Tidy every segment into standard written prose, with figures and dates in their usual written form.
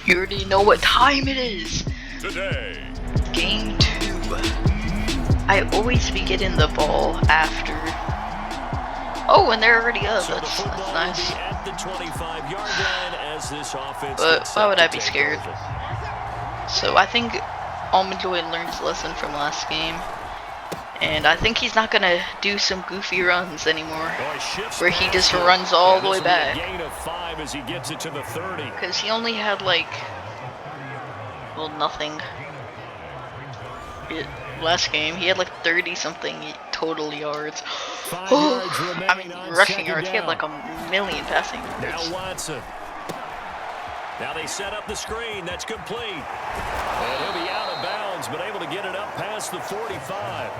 You already know what time it is. Today. Game 2. I always be getting the ball after. Oh, and they're already up. So That's nice. At the 25-yard line as this offense But why would I be scared? So I think Almond learned his lesson from last game. And I think he's not going to do some goofy runs anymore. Where he just runs all the way back. Because he only had like, well, nothing. Last game, he had like 30 something total yards. I mean, rushing yards. He had like 1 million passing yards. Now Watson. Now they set up the screen. That's complete. And he'll be out of bounds, but able to get it up past the 45.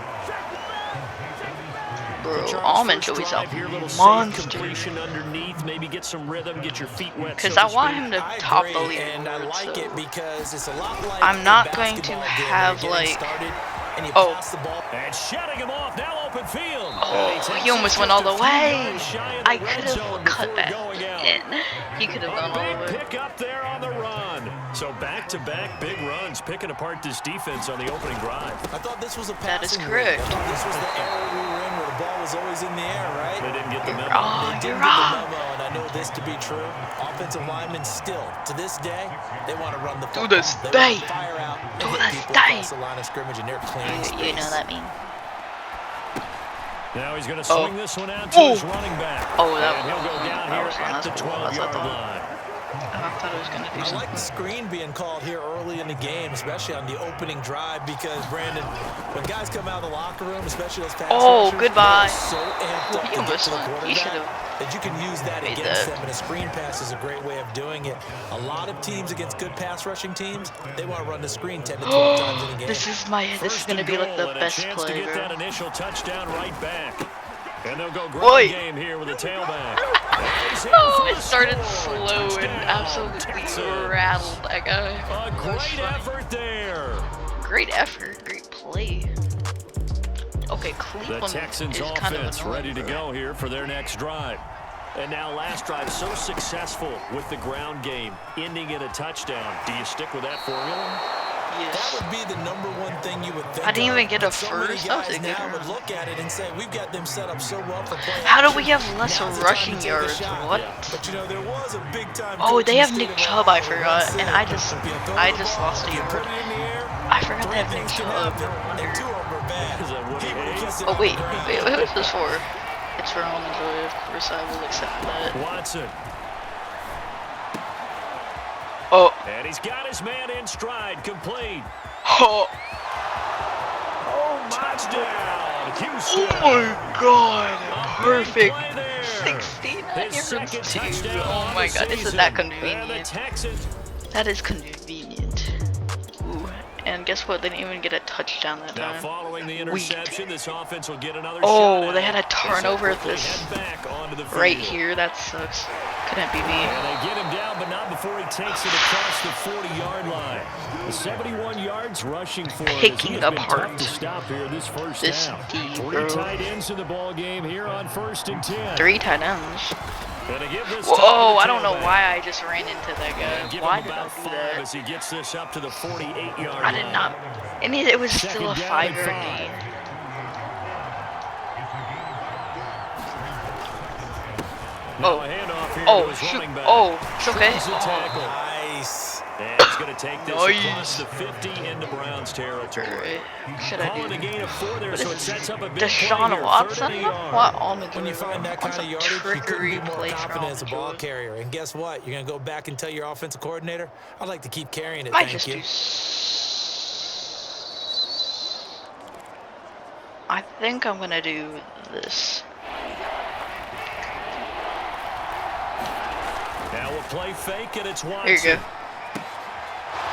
Bro, Almond is a monster. Underneath, maybe get some rhythm, get your feet wet. Because I want him to top the league. And I like it because it's a lot like I'm not going to have like. Oh. And shutting him off, now open field. Oh, he almost went all the way. I could have cut that in. He could have gone all the way. Pick up there on the run. So back-to-back big runs, picking apart this defense on the opening drive. I thought this was a That is passing correct. I thought this was the era we were in where the ball was always in the air, right? They didn't get the memo. Oh, They you're didn't get the wrong. memo, and I know this to be true. Offensive linemen still, to this day, they want to run the To football. this They day. want to fire out and To hit this people day. across the line of scrimmage, and they're clearing You know space. that mean. Now he's going to swing this one out to his running back. Oh, that and he'll go down that here was at the cool. 12-yard line. I thought it was going to do I something. like the screen being called here early in the game, especially on the opening drive, because, Brandon, when guys come out of the locker room, especially those pass rushers, goodbye. they're so amped up He to get almost to the won. He quarterback should've that you can use that made against that. them, and a screen pass is a great way of doing it. A lot of teams against good pass rushing teams, they want to run the screen 10 to 12 times in a game. This is going to be like the best play. play, To get bro. that initial touchdown right back. And they'll go Boy. ground game here with a tailback. Oh, it started slow and absolutely rattled that guy. A great effort there. Great effort, great play. Okay, The Cleveland Texans is kind of offense annoying, ready to bro. go here for their next drive. And now last drive so successful with the ground game, ending in a touchdown. Do you stick with that formula? Yes. That would be the number one thing you would think I didn't of, even get a but so many first. That was guys a good now run. would look at it and say, we've got them set up so well for play How do action. we have less Now's the time rushing to take a yards? shot. What? But you know, there was a big time. Oh, coach they in have the Nick state of Chubb, I Ohio forgot, once and said, I just if you throw the lost ball, a if you yard. put it in the air, I forgot they three have Nick things can Chubb. happen, and two of them are bad. Is that what he He would've hates? kissed it Oh on wait, the ground. what's this for? It's for Almond Joy, of course I will accept that. Watson. Oh. And he's got his man in stride, complete. Oh. Touchdown, Houston. Oh my god. Perfect. Play there. 69 His second yards. touchdown Oh on my the god, isn't season. that And the convenient? Texans. That is convenient. Ooh. And guess what? They didn't even get a touchdown that Now time. following the interception, this offense will get another Oh, shot they at had a it. turnover at They this head back onto the right field. here. That sucks. Couldn't be me. And they get him down, but not before he takes it across the 40-yard line. The 71 yards rushing for it. Picking He has been apart tough to stop here this first this half. D, 3 bro. tight ends in the ball game here on 1st and 10. 3 tight ends. And to give this Whoa, time to the I don't know tailback. why I just ran into that And guy. give Why him did I about do 5 that? as he gets this up to the 48-yard I line. did not. And it was still a Second down and 5-yard 5. gain. Now a handoff here to Oh, his shoot. running back. Oh, it's okay. Throws the tackle. Nice. And he's going to take this Nice. across the 50 into Browns territory. Alright. Should I Calling a do? gain of 4 there, What so is it sets up a big Deshaun play here, Watson? 38 What Almond When you find that kind of yardage, you couldn't trickery be more play for confident as a ball Almond Joy. carrier. And guess what? You're going to go back and tell your offensive coordinator, I'd like to keep carrying it, Might thank just you. do. I think I'm gonna do this. Now we'll play fake, and it's Watson. Here you go.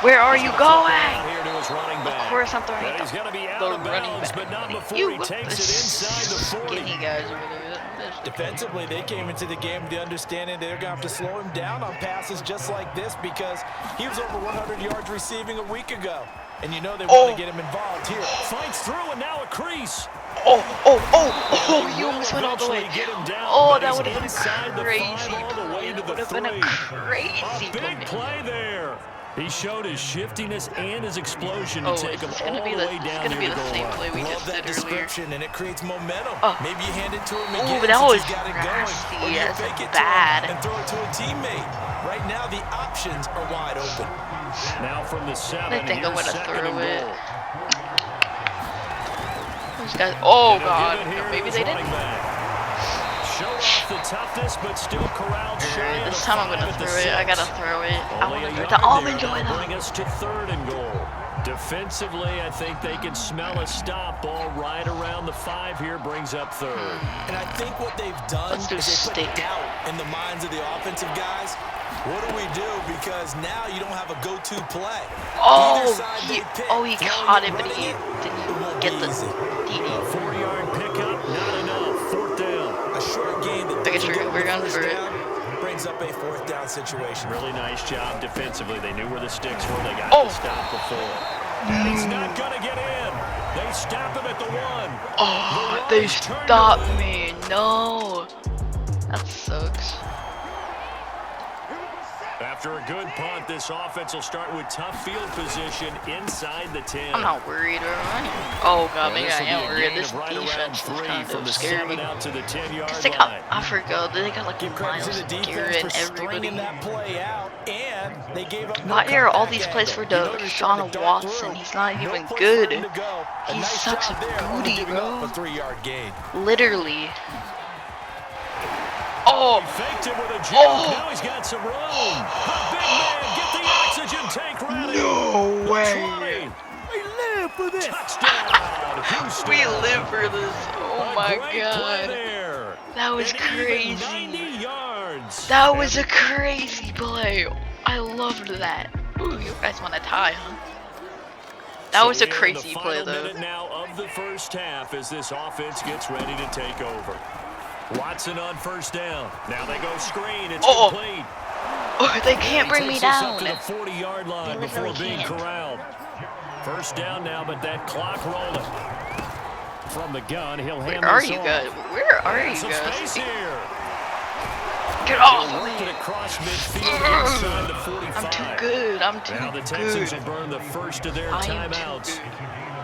Where are you going? Here to his running back. Of course I'm throwing And it. he's going to be out The of running bounds, back. but not before You he takes it inside the 40. skinny guys over there. Defensively, they came into the game with the understanding they're going to have to slow him down on passes just like this because he was over 100 yards receiving a week ago. And you know they want to get him involved here. Fights through, and now a crease. Oh, you almost went all the way. Eventually get him down, Oh, but that he's would have been inside the crazy. 5 all the way to That the would have been a 3. crazy A big play. play there. He showed his shiftiness and his explosion to take him all the way down It's gonna be there the to same goal play line. we Love just that did earlier. description, and it creates momentum. Oh. Maybe you hand it to him Ooh, again but that since was he's got it going. nasty. Or you That's fake it bad. to him and throw it to a teammate. Right now, the options are wide open. Now from the 7, I think I'm here's gonna second throw and it. goal. Those guys. Oh And he'll god. give it here Maybe to they his didn't. running back. Show off the toughness, but still corralled shy of This the time I'm 5 gonna at the throw it. I 6. gotta throw it. I Only wanna a throw it yard to Almond there. Joy That'll though. bring us to 3rd and goal. Defensively, I think they can smell a stop ball right around the 5 here, brings up 3rd. And I think what they've done Let's do is they put stick. doubt in the minds of the offensive guys. What do we do? Because now you don't have a go-to play. Oh, Either side he they pick, caught it, throwing but he running didn't get the easy. DD. 4-yard pickup, not enough. 4th down. A short game that I guess doesn't get we're the going first for it. down brings up a 4th down situation. Really nice job defensively. They knew where the sticks were. They got Oh. the stop before. He's not going to get in. They stop him at the 1. Oh, they stopped me. No. That sucks. After a good punt, this offense will start with tough field position inside the 10. I'm not worried, alright. Oh god, maybe This I will be am a worried. gain This of right around defense is 3 kind from of the scary. 7 out to the 10-yard Cause they got, line. I forgot, they got like Give credit Miles to the defense Garrett for and everybody. stringing that play out, and they gave up no Why are all comeback these plays angle. for You notice trying to Deshaun dart Watson? through. He's not No even place for good. him to go. A He nice sucks job there, only booty, giving bro. up a 3-yard gain. Literally. Oh! Faked him with a jump. Oh. Now he's got some room. The big man, get the oxygen tank ready. No The way. 20. We live for this. Touchdown, Houston. We live for this. Oh A my great play god. there. That was And even crazy. 90 yards. That was a crazy play. I loved that. Ooh, you guys want to tie, huh? That was a crazy play, though. Minute now of the first half as this offense gets ready to take over. Watson on 1st down. Now they go screen. It's complete. Oh, they can't bring me Takes us down. up to the 40-yard line They before really being can't. corralled. 1st down now, but that clock rolling. From the gun, he'll hand Where are this you off. guys? Where are you Some guys? space here. Get off They'll of work it me. across midfield inside the 45. I'm too good. I'm too Now the Texans good. will burn the first of their I am too timeouts. good.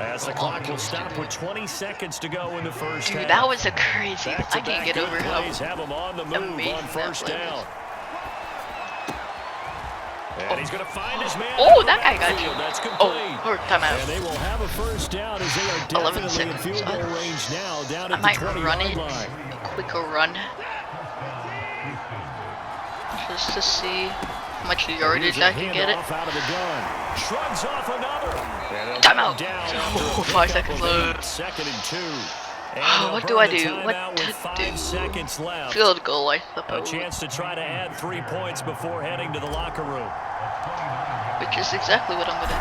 As the clock will stop with 20 seconds to go in the first half. Dude, that was a crazy. I Back-to-back can't get good over plays how. have him on the move amazing on that 1st play down. was. And he's going to find his man. Oh, out that of guy got backfield. you. That's Oh, complete. or timeout. And they will have a 1st down as they are 11 definitely in seconds. field goal range now down I at the might run 20-yard it. line. A quick run. Just to see how much yardage Here's a I can get it. handoff out of the gun. Shrugs off another. And he'll Timeout. get down after a Oh, 5 pickup seconds of 8, left. 2nd and 2. And Oh, they'll what burn do I the do? What timeout to with 5 do? seconds left. Field goal, I A suppose. chance to try to add 3 points before heading to the locker room. Which is exactly what I'm gonna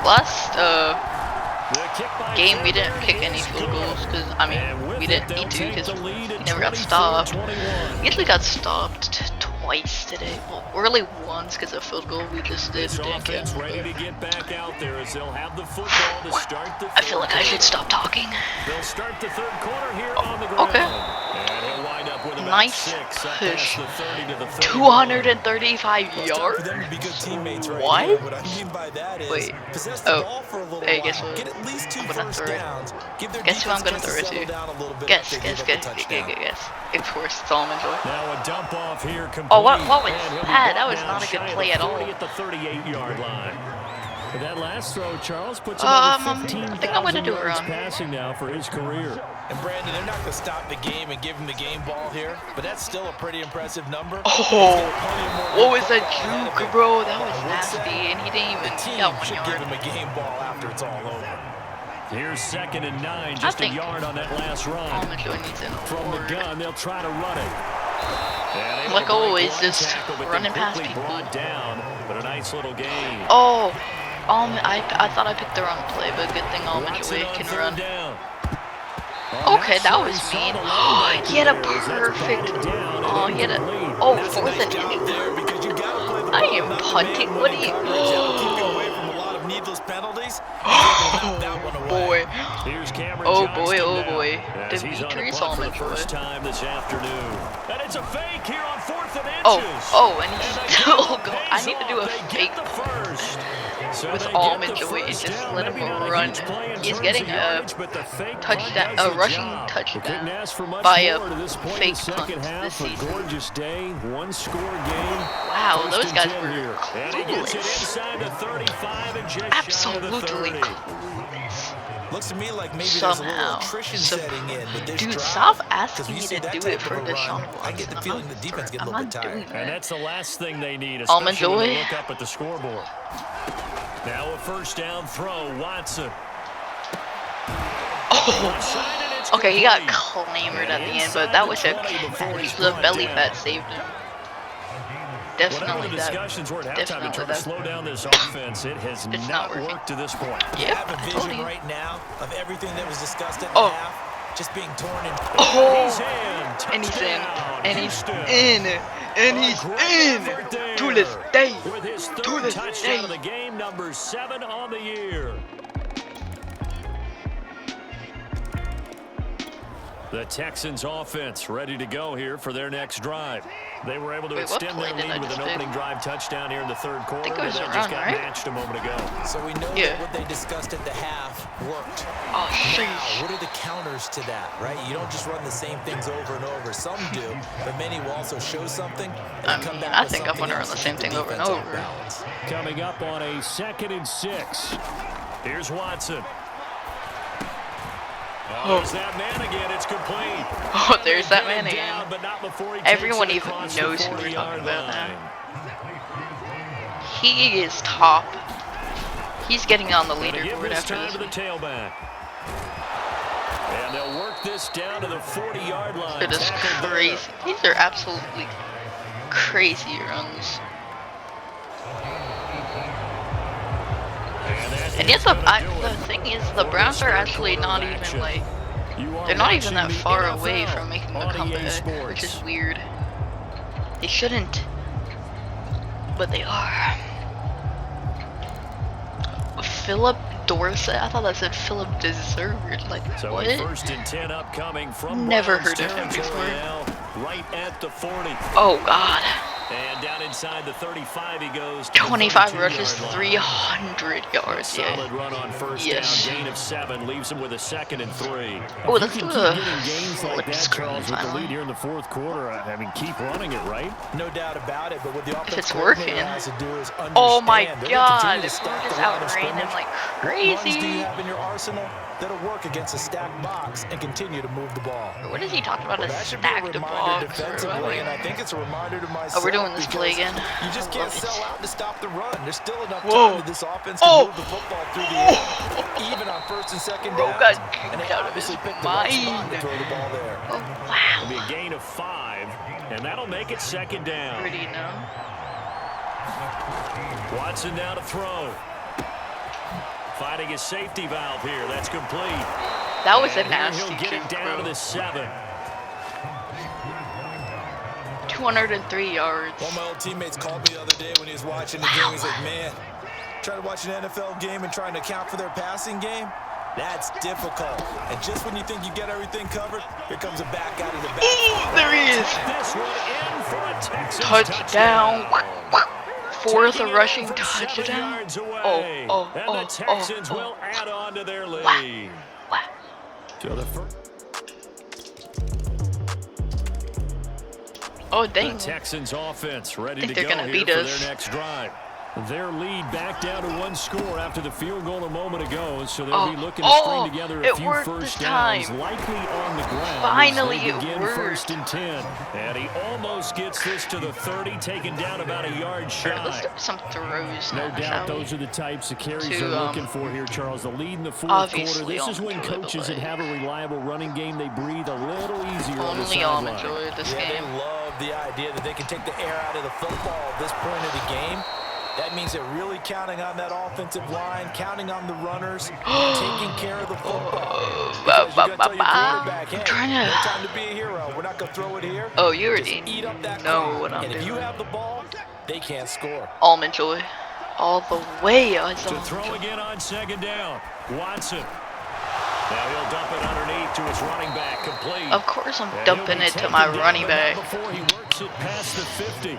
do. Last The kick by game we didn't Taylor kick any is field good. goals because And with we it, didn't they'll need to take because the lead we at never got stopped. 24-21. We actually got stopped twice today. Well, really once because of field goal we just did. This Didn't get. offense ready to get back out there as they'll have the football to start the I feel like I should quarter. stop talking. They'll start the 3rd quarter here on the ground. Okay. And he'll wind up with about Nice 6 up push. past the 30 to the 30. 235 Well, it's time for yards. them to be good teammates right What? here. What I mean by that is Wait. possess the Oh. ball for a little Hey, while, guess what? get at least 2 I'm gonna first throw it. downs, give their Guess who I'm defense gonna a chance throw it to to? settle down a little bit Guess. after they give up the touchdown. Guess. Of course, it's Almond Joy. Now a dump off here complete. Oh, what was And he'll be that? That brought was down not a shy good of play the at all. 40 at the 38-yard line. But that last throw, Charles, puts him I over think I'm 15,000 gonna do a yards run. passing now for his career. And Brandon, they're not going to stop the game and give him the game ball here, but that's still a pretty impressive number. Oh, what was that Football ahead of juke, him. bro? That was I would say nasty, and he didn't The even. team He got 1 should give yard. him a game ball after it's all over. Here's 2nd and 9, just a think yard on that last run. Almond Joy needs an From the award. gun, they'll try to run it. And able Like to break always, one just tackle, but running then past quickly people. brought down, but a nice little gain. Oh, I thought I picked the wrong play, but good thing Almond Watson Joy on can 3rd run. down. Okay, that was mean. He had a perfect. Oh, he had a. Oh, That's a 4th nice and job 2. there because you got to play the I ball am not the punting. man What when do you? in coverage. That'll keep you away from a lot of needless penalties. Knock that one away. Boy. Here's Cameron Oh Johnston boy, oh now, boy. as he's on the Demetrius punt for the Almond Joy. first time this afternoon. And it's a fake here on 4th and inches. Oh, and he's And they still give up going. pace I need to do a fake with Almond Joy. Just let him run. He's getting a touchdown, a rushing touchdown by a fake punt this season. Gorgeous day, one score game. Wow, those guys were And he gets it clueless. inside the 35 and just Absolutely shy of the 30. clueless. Looks to me like maybe there's a little Somehow. attrition setting in with this Dude, drive. stop 'Cause asking when me you see to that do type it for of a Deshaun run, Watson. I get the feeling the defense get a little bit tired. doing And that. that's the last thing they need, Almond especially when Joy. they look up at the scoreboard. Now a first down throw, Watson. Oh, okay, he got clamored at the end, but that was a catch. The belly fat saved him. Whatever Definitely the that. discussions were at halftime to Definitely try to that. slow down this offense, it has It's not not working. worked to this point. I Yep, have a I told vision you. right now of everything that was discussed at the Oh. half just being torn in. Oh, He's in. and he's in, Touchdown, and he's Houston. in, and he's Great in effort there. to this day. With his To third this touchdown day. of the game, number 7 on the year. The Texans offense ready to go here for their next drive. They were able to Wait, what extend play their did I lead with just an do? opening drive touchdown here in the third quarter, it but was that a just run, got right? matched a moment ago. So we know Yeah. that what they discussed at the half worked. Oh, Now, sheesh. what are the counters to that, right? You don't just run the same things over and over. Some do, but many will also show something. And come back I with think I'm something gonna run else the to same keep thing over and defense off over. balance. Coming up on a 2nd and 6. Here's Watson. Oh, there's that man again. It's complete. Oh, there's that Get him man down, again. but not before he Everyone takes it even across knows the who we're 40-yard talking about now. line. He is top. He's getting on the Gonna give leaderboard this after time this to the week. tailback. And they'll work this down to the 40-yard line. It is Tackled there. crazy. These are absolutely crazy runs. And yet the thing is, the Browns are actually not even like, they're not even that far away from making the comeback, which is weird. They shouldn't, but they are. Philip Dorsett? I thought that said Philip Deserved. Like, So what? a 1st and 10 upcoming from Never Browns heard of him territory before. now, right at the 40. Oh God. And down inside the 35 he goes to 25 the rushes, 32-yard line. 300 yards. Solid Yeah. run on first Yes. down, gain of 7, leaves him with a 2nd and 3. Oh, let's You do can keep a getting games like flip that, screen Charles, with the finally. lead here in the fourth quarter. I mean, keep running it, right? No doubt about it, but what the offense it's coordinator working. has to do is understand. Oh my they're gonna God, continue to we're stack just the line of outran them scrimmage. like What runs do you crazy. have in your arsenal that'll work against a stacked box and continue to move the ball? What is he talking about? A That should be a stacked reminder box? Or defensively, what? and I think it's a reminder to myself. Oh, we're doing this play because again. You just I can't love it. sell out to stop the run. There's still enough Whoa. time that this offense can Oh. move the football through the air, even on 1st and 2nd Bro downs. got And they kicked out of obviously his picked the right spot to mind. throw the ball there. Oh It'll wow. be a gain of 5, and that'll make it 2nd down. Pretty know. Watson now to throw. Finding his safety valve here. That's complete. That was a And here nasty he'll get kick, it down to bro. the 7. 203 yards. One of my old teammates called me the other day when he was watching the game. He's like, man, trying to watch an NFL game and trying to account for their passing game, that's difficult. And just when you think you get everything covered, here comes a back out of the back. Ooh, there he is. This one in for a Texans Touchdown. Fourth Taking it rushing over 7 touchdown. yards away. Oh, and oh, the Texans oh, will add on to their lead. Wow. So the first. Oh The dang. Texans offense ready Think to they're go gonna here beat for us. their next drive. Their lead back down to 1 score after the field goal a moment ago, so they'll Oh, be looking to oh, string together a it few worked first this downs, time. likely on the ground. Finally, as they it begin worked. 1st and 10. And he almost gets this to the 30, taken down about a yard Alright, let's shy. do some throws No now, doubt shall we? those are the types of carries To, they're looking for here, Charles. The lead in the fourth obviously quarter. This is when Almond Joy, coaches but that have a reliable running game, they breathe a little easier on the Only Almond sideline. Joy this Yeah, game. they love the idea that they can take the air out of the football at this point of the game. That means they're really counting on that offensive line, counting on the runners, taking care of the football. Because you gotta tell your quarterback, hey, I'm trying no to. time to be a hero. We're not going to throw it here. Oh, you Just already eat up that know clock. what I'm And if doing. you have the ball, they can't score. Almond Joy. All the way. It's To Almond throw Joy. again on 2nd down. Watson. Now he'll dump it underneath to his running back, complete. Of course I'm And dumping he'll be it to taken my down, running but not back. before he works it past the 50.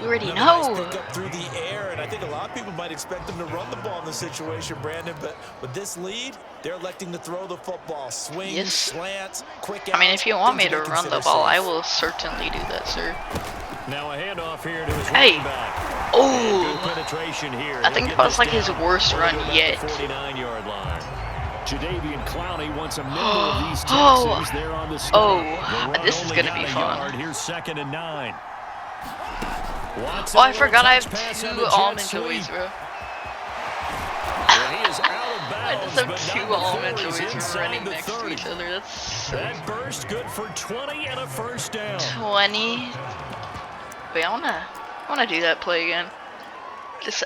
You already Another know. nice pick up through the air, and I think a lot of people might expect them to run the ball in this situation, Brandon, but with this lead, they're electing to throw the football. Swings, Yes. slants, quick I mean, outs, if you want me things to they run the consider ball, I safe. will certainly do that, sir. Now a handoff here to his Hey. running back. Oh, Good penetration here. I think that was like his worst run yet. 49-yard line. Jadavian Clowney wants a member of these Oh. Texans there on the score. Oh, this is gonna be fun. Here's 2nd and 9. Oh, I forgot I have 2 Almond Joys, bro. He is out of I bounds, just have but 2 not before Almond he's Joys inside running the next to 30. each other. That's so That burst good for 20 and a first down. 20. Wait, I wanna do that play again. Just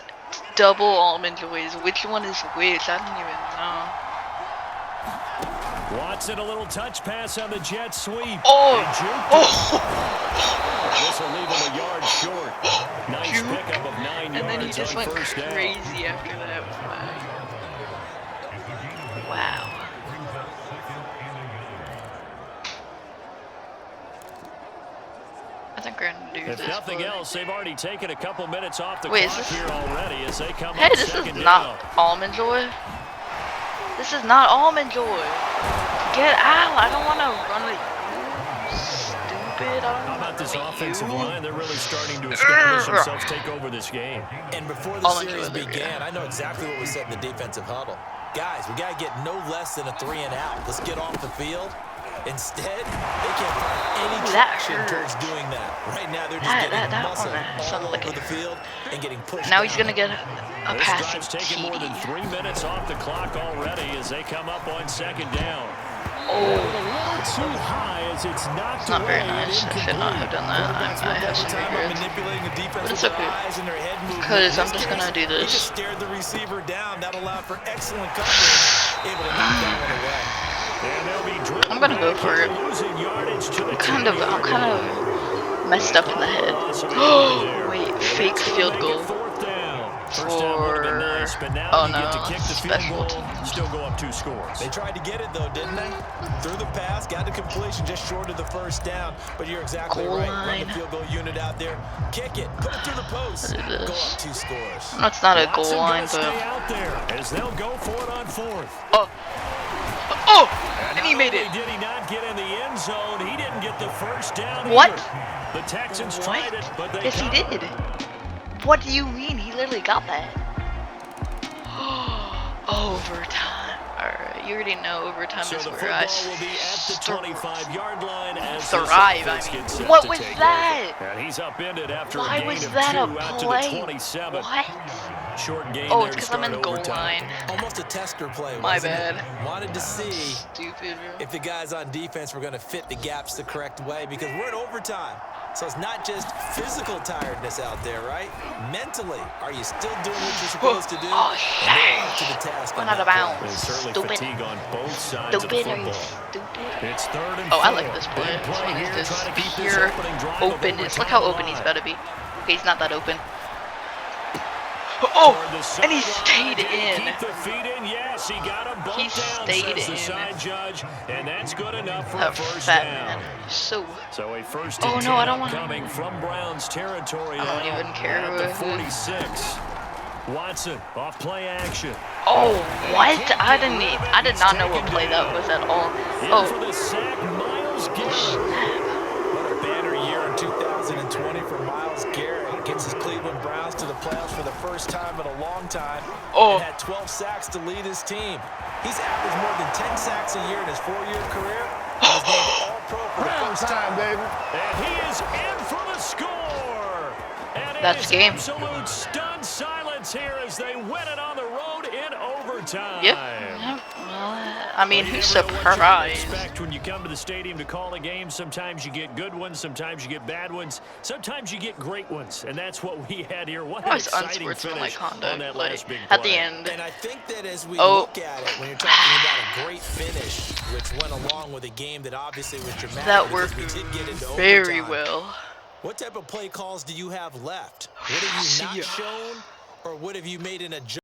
double Almond Joys. Which one is which? I don't even know. Watson, a little touch pass on the jet sweep. Oh! They juked it. Oh! This will leave him a yard short. Nice Juke. pickup of 9 And then he yards just on went first down. crazy after that. Wow. I think we're gonna do If this. nothing play. else, they've already taken a couple minutes off the Wait, clock is this- here already as they come Hey, up this is second not down. Almond Joy. This is not Almond Joy. Get out! I don't want to run it. Stupid! I don't How about want this to offensive you. line? They're really starting to establish themselves, take over this game. And before the Almond series Joy, began, I know exactly what we said in the defensive huddle. Guys, we got to get no less than a 3 and out. Let's get off the field. Instead, they can't find any Ooh, that traction hurt. towards doing that. Right now, they're just That getting one muscle sounded all like over it. the field and getting pushed Now he's down. gonna get a This passing drive's taken more than TD. 3 minutes off the clock already as they come up on second down. Oh, Too high as it's knocked not very away and nice. I should not have done that. I have some regrets. Manipulating the defense But it's with their okay. eyes and their head movement. 'Cause In I'm this just gonna case, do He this. just stared the receiver down. That allowed for excellent coverage. Able to knock that one away. And they'll be driven I'm gonna go back for here, it. losing yardage to the I'm kind of messed up in the head. Wait, fake field goal First down would have been nice, but now oh you get to no, kick the field special goal, teams. still go up 2 scores. They tried to get it, though, didn't they? Threw the pass, got the completion just short of the first down. But you're exactly Goal right. Run line. the field goal unit out there. Kick it. Put it through the post. What is Go this? up 2 scores. No, it's not a Watson goal line, gonna but stay out there as they'll go for it on 4th. oh, and he made Not it. only did he not get in the end zone, he didn't get the first down What? either. The Texans tried it, but they Yes, he covered. did. What do you mean? He literally got that. Overtime. Alright, you already know overtime So is the where I football will be at the 25-yard line as thrive. this I offense mean, gets set what to was take that? over. And he's upended after a Why gain was of that 2 a out to play? the 27. What? Short gain Oh, there it's to because I'm start in goal overtime. line. Almost a tester play, My wasn't bad. it? Wanted to see Stupid, bro. if the guys on defense were going to fit the gaps the correct way because we're in overtime. So it's not just physical tiredness out there, right? Mentally, are you still doing what you're supposed to do? Oh, And they're up to the task. Went on out of that bounds. play. There's certainly Stupid. fatigue on both sides of the Stupid, are you football. stupid? It's 3rd and 4. Oh, I like this play. Big This play one here, is just trying to keep this pure opening drive of openness. Look overtime how open he's alive. about to be. Okay, he's not that open. Oh, Toward the and he sideline. stayed Did he in. Keep the feet in. Yes, he got him both He down, stayed says the in. side judge, and that's good enough for a That first fat down. man. So, So a first Oh, and no, I 10 don't wanna- coming from Browns territory I don't now even care at who the it is. 46. Watson off play action. oh, what? I did not know what play that was at all. In for Oh, the sack, Myles Garrett. What a banner year in 2020 for Myles Garrett. Gets his Cleveland Browns to the playoffs for the first time in a long time. Oh. And had 12 sacks to lead his team. He's averaged more than 10 sacks a year in his 4-year career. And was named All-Pro for the first time, baby. And he is in for the score. And it That's is game. absolute stunned silence here as they win it on the road in overtime. yep. Well, I mean, You who's never know what you're gonna surprised? expect when you come to the stadium to call a game. Sometimes you get good ones, sometimes you get bad ones, sometimes you get great ones, and that's what we had here. What an That was exciting unsportsmanlike finish on conduct. that Like, last big at the play. end. And I think that as we Oh. look at it, when you're talking about a great finish, which went along with a game that obviously was dramatic, That because worked we did get into very overtime. well. What type of play calls do you have left? What have you See not ya. shown, or what have you made an adjustment?